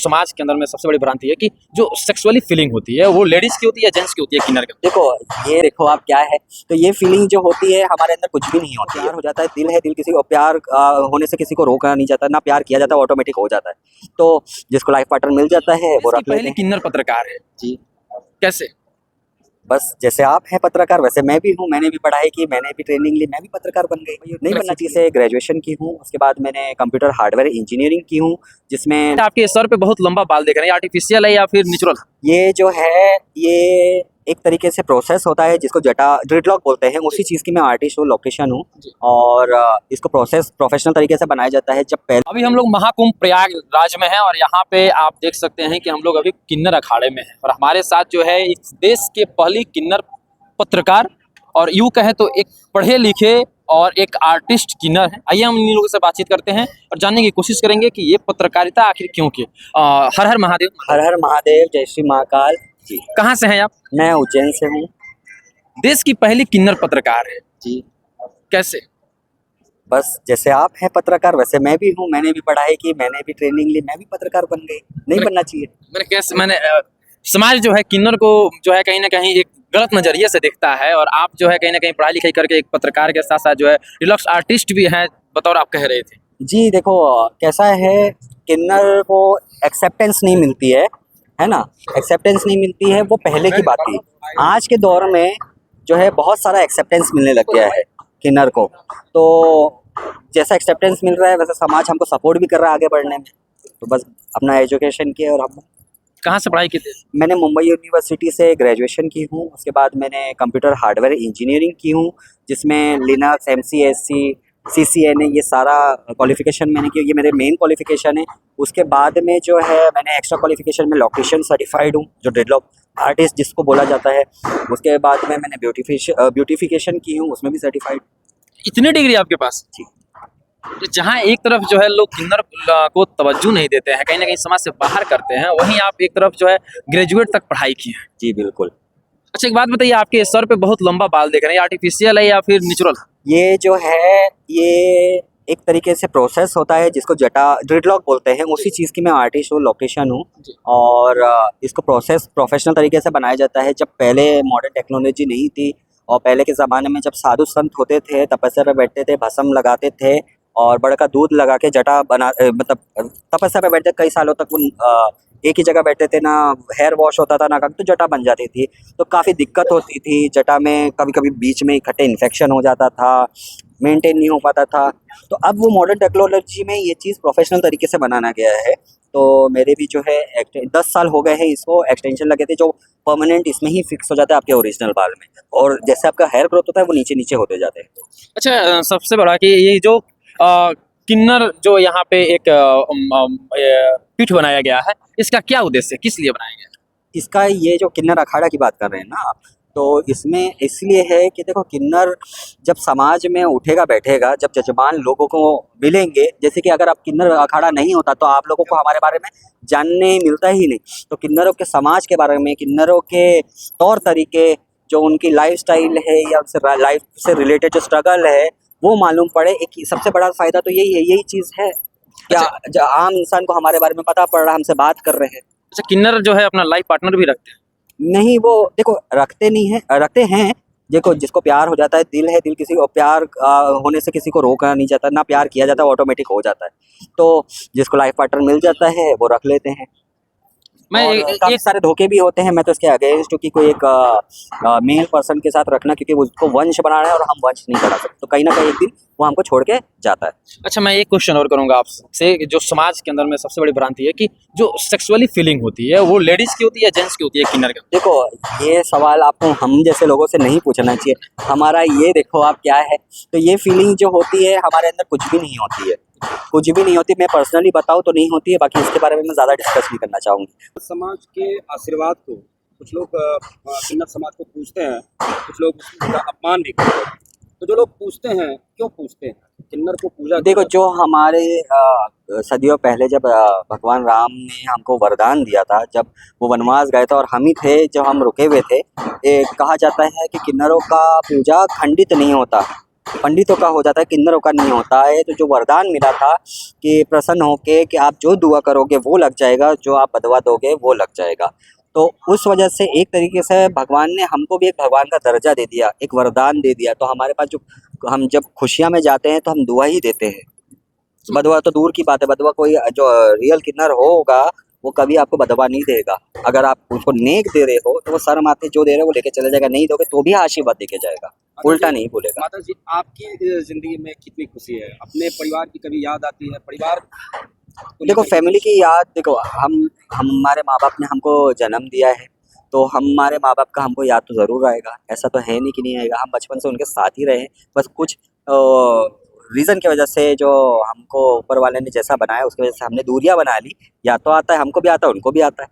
समाज के अंदर में सबसे बड़ी भ्रांति है कि जो सेक्सुअली फीलिंग होती है वो लेडीज की होती है या जेंट्स की होती है किन्नर की? देखो आप क्या है, तो ये फीलिंग जो होती है हमारे अंदर कुछ भी नहीं होती। प्यार हो जाता है, दिल है, दिल किसी को प्यार होने से किसी को रोका नहीं जाता, ना प्यार किया जाता, ऑटोमेटिक हो जाता है। तो जिसको लाइफ पार्टनर मिल जाता है वो रख लेते पहले हैं। किन्नर पत्रकार है जी, कैसे? बस जैसे आप हैं पत्रकार वैसे मैं भी हूँ। मैंने भी पढ़ाई की, मैंने भी ट्रेनिंग ली, मैं भी पत्रकार बन गई। नहीं बनना चाहिए से ग्रेजुएशन की हूँ, उसके बाद मैंने कंप्यूटर हार्डवेयर इंजीनियरिंग की हूँ, जिसमें आपके सर पे बहुत लंबा बाल दिख रहे हैं, आर्टिफिशियल है या फिर नेचुरल? ये जो है ये एक तरीके से प्रोसेस होता है जिसको जटा ड्रिडलॉक बोलते हैं। उसी चीज़ की मैं आर्टिस्ट हूँ, लोकेशन हूँ, और इसको प्रोसेस प्रोफेशनल तरीके से बनाया जाता है। जब पहले अभी हम लोग महाकुंभ प्रयागराज में हैं और यहाँ पे आप देख सकते हैं कि हम लोग अभी किन्नर अखाड़े में हैं और हमारे साथ जो है इस देश के पहली किन्नर पत्रकार और यूँ कहें तो एक पढ़े लिखे और एक आर्टिस्ट किन्नर है। आइए हम इन लोगों से बातचीत करते हैं और जानने की कोशिश करेंगे कि ये पत्रकारिता आखिर क्यों की। हर हर महादेव। हर हर महादेव, जय श्री महाकाल जी। कहाँ से हैं आप? मैं उज्जैन से हूँ देश की पहली किन्नर पत्रकार है जी। कैसे? बस जैसे आप हैं पत्रकार वैसे मैं भी हूँ। मैंने भी पढ़ाई की, मैंने भी ट्रेनिंग ली, मैं भी पत्रकार बन गई। नहीं बनना चाहिए। मैंने समाज जो है किन्नर को जो है कहीं ना कहीं एक गलत नजरिए से देखता है और आप जो है कहीं ना कहीं पढ़ाई लिखाई करके एक पत्रकार के साथ साथ जो है डिलक्स आर्टिस्ट भी हैं बतौर आप कह रहे थे। जी देखो कैसा है, किन्नर को एक्सेप्टेंस नहीं मिलती है ना। एक्सेप्टेंस नहीं मिलती है, वो पहले की बात थी। आज के दौर में जो है बहुत सारा एक्सेप्टेंस मिलने लग गया है किन्नर को। तो जैसा एक्सेप्टेंस मिल रहा है वैसा समाज हमको सपोर्ट भी कर रहा है आगे बढ़ने में। तो बस अपना एजुकेशन किया। और हम कहाँ से पढ़ाई की थी? मैंने मुंबई यूनिवर्सिटी से ग्रेजुएशन की हूँ, उसके बाद मैंने कंप्यूटर हार्डवेयर इंजीनियरिंग की हूँ, जिसमें लिनक्स, MCSE, CCNA ये सारा क्वालिफिकेशन मैंने किया। ये मेरे मेन क्वालिफिकेशन है। उसके बाद में जो है मैंने एक्स्ट्रा क्वालिफिकेशन में लॉकेशन सर्टिफाइड हूँ, जो ड्रेडलॉक आर्टिस्ट जिसको बोला जाता है। उसके बाद में मैंने ब्यूटिफिकेशन की हूँ, उसमें भी सर्टिफाइड। इतनी डिग्री आपके पास? जी। तो जहाँ एक तरफ जो है लोग किन्नर को तवज्जो नहीं देते हैं, कहीं ना कहीं समाज से बाहर करते हैं, वहीं आप एक तरफ जो है ग्रेजुएट तक पढ़ाई की है। जी बिल्कुल। अच्छा एक बात बताइए, आपके सर पे बहुत लंबा बाल दिख रहे हैं, आर्टिफिशियल है या फिर नेचुरल? ये जो है ये एक तरीके से प्रोसेस होता है जिसको जटा ड्रिडलॉक बोलते हैं। उसी चीज़ की मैं आर्टिस्ट हूँ, लोकेशन हूँ, और इसको प्रोसेस प्रोफेशनल तरीके से बनाया जाता है। जब पहले मॉडर्न टेक्नोलॉजी नहीं थी और पहले के ज़माने में जब साधु संत होते थे, तपस्या पे बैठते थे, भस्म लगाते थे और बड़ का दूध लगा के जटा बना मतलब तपस्या पे बैठते कई सालों तक वो एक ही जगह बैठते थे, ना हेयर वॉश होता था ना कभी, तो जटा बन जाती थी। तो काफ़ी दिक्कत होती थी जटा में, कभी कभी बीच में इकट्ठे इन्फेक्शन हो जाता था, मेंटेन नहीं हो पाता था। तो अब वो मॉडर्न टेक्नोलॉजी में ये चीज़ प्रोफेशनल तरीके से बनाना गया है। तो मेरे भी जो है 10 साल हो गए हैं इसको, एक्सटेंशन लगे थे जो परमानेंट इसमें ही फिक्स हो जाता है आपके ओरिजिनल बाल में, और जैसे आपका हेयर ग्रोथ होता है वो नीचे नीचे होते जाते हैं। अच्छा सबसे बड़ा कि ये जो किन्नर जो यहाँ पे एक पीठ बनाया गया है, इसका क्या उद्देश्य है, किस लिए बनाया गया है? इसका ये जो किन्नर अखाड़ा की बात कर रहे हैं ना आप, तो इसमें इसलिए है कि देखो किन्नर जब समाज में उठेगा बैठेगा, जब जजमान लोगों को मिलेंगे, जैसे कि अगर आप किन्नर अखाड़ा नहीं होता तो आप लोगों को हमारे बारे में जानने मिलता ही नहीं। तो किन्नरों के समाज के बारे में, किन्नरों के तौर तरीके, जो उनकी लाइफस्टाइल है या उससे लाइफ से रिलेटेड जो स्ट्रगल है वो मालूम पड़े। एक सबसे बड़ा फायदा तो यही है, यही चीज़ है क्या आम इंसान को हमारे बारे में पता पड़ रहा, हमसे बात कर रहे हैं। अच्छा किन्नर जो है अपना लाइफ पार्टनर भी रखते हैं? नहीं, वो देखो रखते नहीं है, रखते हैं। देखो जिसको प्यार हो जाता है, दिल है, दिल किसी को प्यार होने से किसी को रोका नहीं जाता, ना प्यार किया जाता, ऑटोमेटिक हो जाता है। तो जिसको लाइफ पार्टनर मिल जाता है वो रख लेते हैं। काफी सारे धोखे भी होते हैं। मैं तो इसके अगेंस्ट हूँ कि कोई एक मेल पर्सन के साथ रखना, क्योंकि उसको वंश बनाना है और हम वंश नहीं बना सकते। तो कहीं ना कहीं एक दिन वो हमको छोड़ के जाता है। अच्छा मैं एक क्वेश्चन और करूंगा आपसे, जो समाज के अंदर में सबसे बड़ी भ्रांति है कि जो सेक्सुअली फीलिंग होती है वो लेडीज की होती है या जेंट्स की होती है किन्नर की? देखो ये सवाल आपको हम जैसे लोगों से नहीं पूछना चाहिए। हमारा ये देखो आप क्या है, तो ये फीलिंग जो होती है हमारे अंदर कुछ भी नहीं होती है, कुछ भी नहीं होती। मैं पर्सनली बताऊँ तो नहीं होती है, बाकी इसके बारे में मैं ज़्यादा डिस्कस नहीं करना चाहूँगी। समाज के आशीर्वाद को कुछ लोग किन्नर समाज को पूछते हैं, कुछ लोग उसका अपमान भी करते हैं। तो जो लोग पूछते हैं, क्यों पूछते हैं किन्नर को? पूजा देखो जो हमारे सदियों पहले जब भगवान राम ने हमको वरदान दिया था, जब वो वनवास गए थे और हम ही थे जो हम रुके हुए थे, कहा जाता है कि किन्नरों का पूजा खंडित नहीं होता, पंडितों का हो जाता है, किन्नरों का नहीं होता है। तो जो वरदान मिला था कि प्रसन्न होके कि आप जो दुआ करोगे वो लग जाएगा, जो आप बदवा दोगे वो लग जाएगा। तो उस वजह से एक तरीके से भगवान ने हमको भी एक भगवान का दर्जा दे दिया, एक वरदान दे दिया। तो हमारे पास जो हम जब खुशियाँ में जाते हैं तो हम दुआ ही देते हैं। बदवा तो दूर की बात है, बदवा कोई जो रियल किन्नर होगा वो कभी आपको बदवा नहीं देगा। अगर आप उसको नेक दे रहे हो तो वो सर माथे जो दे रहे हो वो लेके चले जाएगा, नहीं दोगे तो भी आशीर्वाद देके जाएगा, उल्टा नहीं बोलेगा। माता जी, आपकी जिंदगी में कितनी खुशी है? अपने परिवार की कभी याद आती है? परिवार को देखो लेकर फैमिली की याद, देखो हमारे माँ बाप ने हमको जन्म दिया है तो हमारे माँ बाप का हमको याद तो ज़रूर आएगा। ऐसा तो है नहीं कि नहीं आएगा, हम बचपन से उनके साथ ही रहे हैं। बस कुछ रीज़न की वजह से जो हमको ऊपर वाले ने जैसा बनाया उसकी वजह से हमने दूरियां बना ली। याद तो आता है, हमको भी आता है, उनको भी आता है।